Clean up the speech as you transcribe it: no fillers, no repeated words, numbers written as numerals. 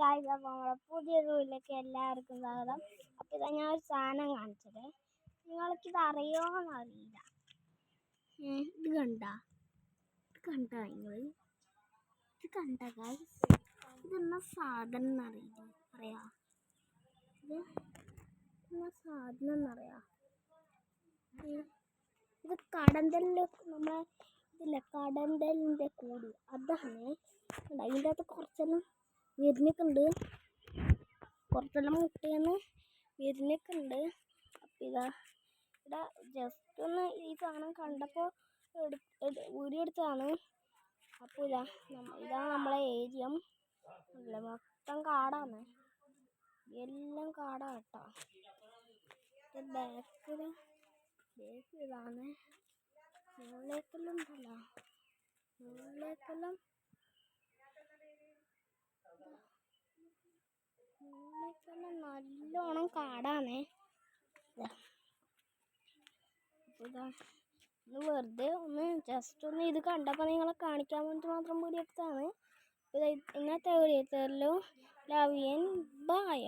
Guys, അപ്പോൾ നമ്മളെ പുതിയൊരു വീട്ടിലേക്ക് എല്ലാവർക്കും സ്വാഗതം. അപ്പോൾ ഇതാ ഞാൻ ഒരു സാധനം കാണിച്ചത്, നിങ്ങൾക്കിത് അറിയുമോയെന്ന് അറിയില്ല. ഇത് കണ്ട നിങ്ങൾ ഇത് കണ്ട ഗായ്സ്, ഇതെന്നാ സാധനം എന്നറിയില്ല. ഇത് എന്നാ സാധനം എന്നറിയാം. ഇത് കടന്തലിൽ നമ്മളെ ഇതില്ല, കടന്തലിൻ്റെ കൂടി അതാണ്. അതിൻ്റെ അകത്ത് കുറച്ചെല്ലാം വിരിഞ്ഞിട്ടുണ്ട്, കുറച്ചെല്ലാം മുട്ടയെന്ന് വിരിഞ്ഞിട്ടുണ്ട്. അപ്പം ഇവിടെ ജസ്റ്റ് ഒന്ന് ഈ സാധനം കണ്ടപ്പോൾ ഊരിയെടുത്തതാണ്. അപ്പോൾ ഇതാ നമ്മളെ ഏരിയ അല്ല, മൊത്തം കാടാണ്, എല്ലാം കാടാ കേട്ടോ. ബാക്ക് ഇതാണ്, മുകളിലേക്കെല്ലാം ഉണ്ടല്ലോ, മുകളിലേക്കെല്ലാം നല്ലോണം കാടാണേ. ഇതാ വെറുതെ ഒന്ന് ജസ്റ്റ് ഒന്ന് ഇത് കണ്ടപ്പോൾ നിങ്ങളെ കാണിക്കാൻ വേണ്ടി മാത്രം വീഡിയോ എടുത്തതാണ്. ഇന്നത്തെ വീഡിയോ ലവ് യു ബൈ.